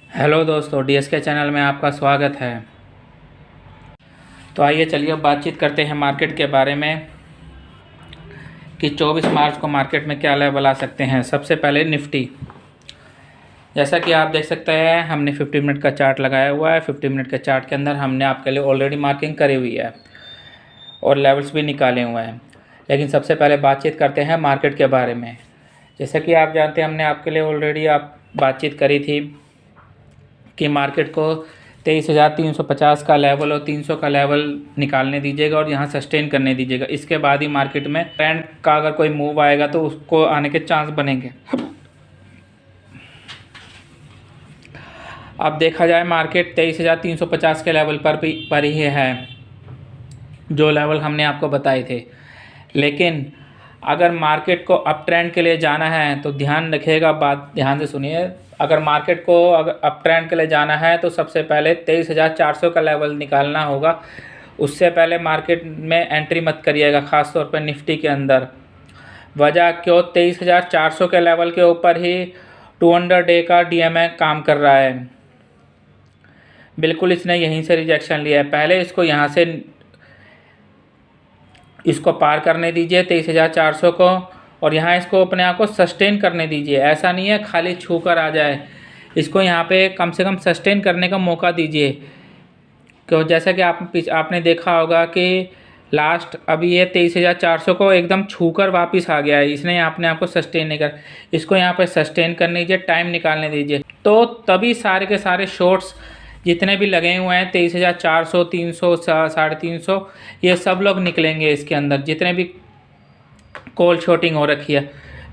Hello दोस्तों, DSK channel में आपका स्वागत है। तो आइए चलिए अब बातचीत करते हैं मार्केट के बारे में कि 24 मार्च को मार्केट में क्या लेवल आ सकते हैं। सबसे पहले निफ्टी, जैसा कि आप देख सकते हैं हमने 50 मिनट का चार्ट लगाया हुआ है। 50 मिनट के चार्ट के अंदर हमने आपके लिए ऑलरेडी मार्किंग करी हुई है और लेवल्स भी निकाले हुए हैं। लेकिन सबसे पहले बातचीत करते हैं मार्केट के बारे में। जैसा कि आप जानते हैं हमने आपके लिए ऑलरेडी बातचीत करी थी कि मार्केट को 23,350 का लेवल और 300 का लेवल निकालने दीजिएगा और यहाँ सस्टेन करने दीजिएगा। इसके बाद ही मार्केट में ट्रेंड का अगर कोई मूव आएगा तो उसको आने के चांस बनेंगे। अब देखा जाए मार्केट 23,350 के लेवल पर ही है, जो लेवल हमने आपको बताए थे। लेकिन अगर मार्केट को अप ट्रेंड के लिए जाना है तो ध्यान रखिएगा, बात ध्यान से सुनिए। अगर मार्केट को अगर अप ट्रेंड के लिए जाना है तो सबसे पहले 23,400 का लेवल निकालना होगा। उससे पहले मार्केट में एंट्री मत करिएगा, ख़ास तौर पर निफ्टी के अंदर। वजह क्यों? 23,400 के लेवल के ऊपर ही 200 डे का डीएमए काम कर रहा है। बिल्कुल इसने यहीं से रिजेक्शन लिया है। पहले इसको यहाँ से इसको पार करने दीजिए 23,400 को, और यहाँ इसको अपने आप को सस्टेन करने दीजिए। ऐसा नहीं है खाली छू कर आ जाए, इसको यहाँ पे कम से कम सस्टेन करने का मौका दीजिए। क्यों? जैसा कि आपने देखा होगा कि लास्ट अभी ये 23,400 को एकदम छू कर वापस आ गया है। इसने अपने आप को सस्टेन नहीं कर, इसको यहाँ पे सस्टेन करने दीजिए, टाइम निकालने दीजिए। तो तभी सारे के सारे शॉर्ट्स जितने भी लगे हुए हैं 23,400, 300, 350, ये सब लोग निकलेंगे इसके अंदर। जितने भी कॉल शॉर्टिंग हो रखी है,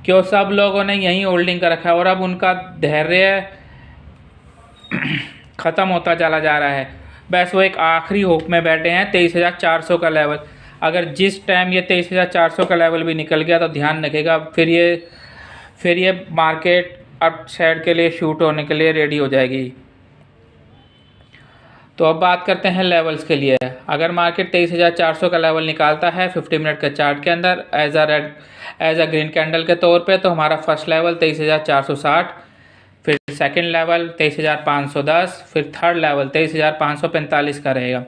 क्यों सब लोगों ने यहीं होल्डिंग कर रखा है और अब उनका धैर्य ख़त्म होता चला जा रहा है। बस वो एक आखिरी होप में बैठे हैं 23,400 का लेवल। अगर जिस टाइम ये 23,400 का लेवल भी निकल गया तो ध्यान रखिएगा, फिर ये मार्केट अप साइड के लिए शूट होने के लिए रेडी हो जाएगी। तो अब बात करते हैं लेवल्स के लिए। अगर मार्केट 23,400 का लेवल निकालता है 50 मिनट के चार्ट के अंदर एज अ ग्रीन कैंडल के तौर पे, तो हमारा फर्स्ट लेवल 23,460, फिर सेकंड लेवल 23,510, फिर थर्ड लेवल 23,545 का रहेगा।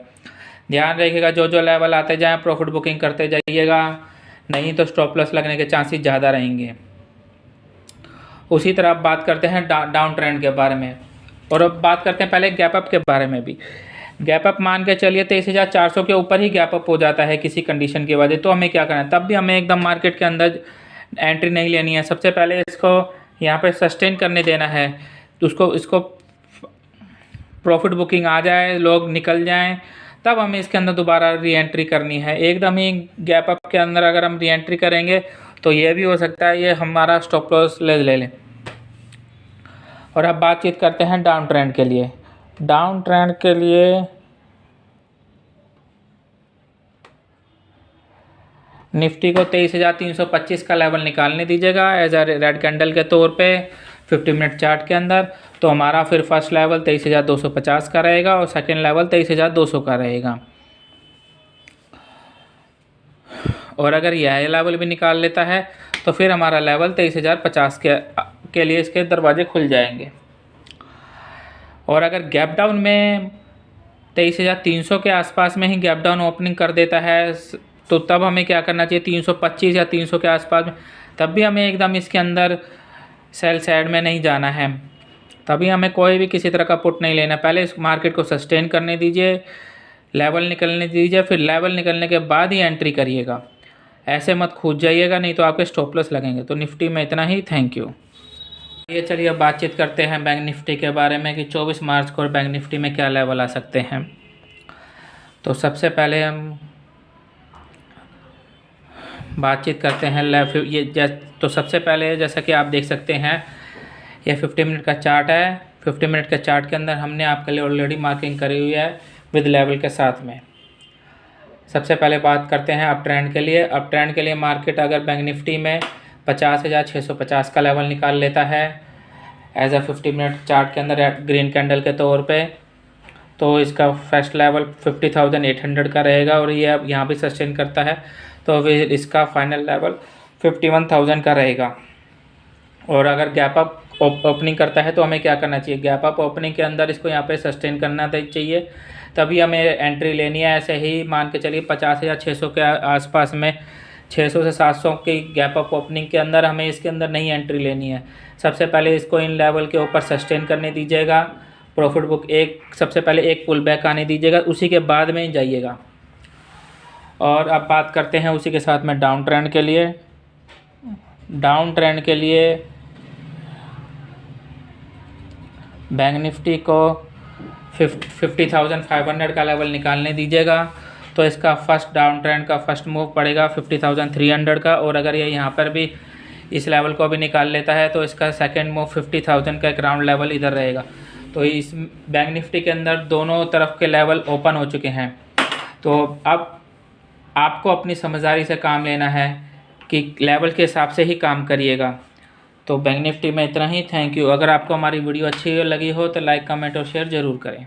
ध्यान रखिएगा, जो जो लेवल आते जाएँ प्रॉफिट बुकिंग करते जाइएगा, नहीं तो स्टॉप लॉस लगने के चांसेस ज़्यादा रहेंगे। उसी तरह अब बात करते हैं डाउन ट्रेंड के बारे में, और अब बात करते हैं पहले गैप अप के बारे में भी। गैप अप मान के चलिए 23,400 के ऊपर ही गैप अप हो जाता है किसी कंडीशन की वजह, तो हमें क्या करना है? तब भी हमें एकदम मार्केट के अंदर एंट्री नहीं लेनी है। सबसे पहले इसको यहाँ पे सस्टेन करने देना है, तो इसको प्रॉफिट बुकिंग आ जाए, लोग निकल जाएं, तब हमें इसके अंदर दोबारा री एंट्री करनी है। एकदम ही गैप अप के अंदर अगर हम री एंट्री करेंगे तो ये भी हो सकता है ये हमारा स्टॉप लॉस ले लें। और अब बातचीत करते हैं डाउन ट्रेंड के लिए। डाउन ट्रेंड के लिए निफ्टी को 23,325 का लेवल निकालने दीजिएगा एज अ रेड कैंडल के तौर पे 50 मिनट चार्ट के अंदर। तो हमारा फिर फर्स्ट लेवल 23,250 का रहेगा और सेकंड लेवल 23,200 का रहेगा। और अगर यह लेवल भी निकाल लेता है तो फिर हमारा लेवल 23,050 के लिए इसके दरवाजे खुल जाएंगे। और अगर गैप डाउन में 23,300 के आसपास में ही गैप डाउन ओपनिंग कर देता है तो तब हमें क्या करना चाहिए? 325 या 300 के आसपास में, तब भी हमें एकदम इसके अंदर सेल साइड में नहीं जाना है। तभी हमें कोई भी किसी तरह का पुट नहीं लेना। पहले इस मार्केट को सस्टेन करने दीजिए, लेवल निकलने दीजिए, फिर लेवल निकलने के बाद ही एंट्री करिएगा। ऐसे मत कूद जाइएगा, नहीं तो आपके स्टॉप लॉस लगेंगे। तो निफ्टी में इतना ही। Thank you. ये चलिए अब बातचीत करते हैं बैंक निफ्टी के बारे में कि 24 मार्च को बैंक निफ्टी में क्या लेवल आ सकते हैं। तो सबसे पहले हम बातचीत करते हैं तो सबसे पहले जैसा कि आप देख सकते हैं ये 50 मिनट का चार्ट है। 50 मिनट के चार्ट के अंदर हमने आपके लिए ऑलरेडी मार्किंग करी हुई है विद लेवल के साथ में। सबसे पहले बात करते हैं अप ट्रेंड के लिए। अप ट्रेंड के लिए मार्केट अगर बैंक निफ्टी में 50,650 का लेवल निकाल लेता है एज अ 50 मिनट चार्ट के अंदर ग्रीन कैंडल के तौर पे, तो इसका फर्स्ट लेवल 50,800 का रहेगा और ये अब यहाँ भी सस्टेन करता है तो फिर इसका फाइनल लेवल 51,000 का रहेगा। और अगर गैप अप ओपनिंग करता है तो हमें क्या करना चाहिए, गैप अप ओपनिंग के अंदर इसको यहाँ पे सस्टेन करना चाहिए, तभी हमें एंट्री लेनी है। ऐसे ही मान के चलिए 50,600 के आसपास में 600 से 700 की गैप अप ओपनिंग के अंदर हमें इसके अंदर नहीं एंट्री लेनी है। सबसे पहले इसको इन लेवल के ऊपर सस्टेन करने दीजिएगा, प्रॉफिट बुक सबसे पहले एक पुल बैक आने दीजिएगा, उसी के बाद में जाइएगा। और अब बात करते हैं उसी के साथ में डाउन ट्रेंड के लिए। डाउन ट्रेंड के लिए बैंक निफ्टी को 50,500 का लेवल निकालने दीजिएगा, तो इसका फर्स्ट डाउन ट्रेंड का फर्स्ट मूव पड़ेगा 50,300 का। और अगर ये यहाँ पर भी इस लेवल को भी निकाल लेता है तो इसका सेकंड मूव 50,000 का ग्राउंड लेवल इधर रहेगा। तो इस बैंक निफ्टी के अंदर दोनों तरफ के लेवल ओपन हो चुके हैं। तो अब आपको अपनी समझदारी से काम लेना है कि लेवल के हिसाब से ही काम करिएगा। तो बैंक निफ्टी में इतना ही। Thank you. अगर आपको हमारी वीडियो अच्छी लगी हो तो लाइक, कमेंट और शेयर ज़रूर करें।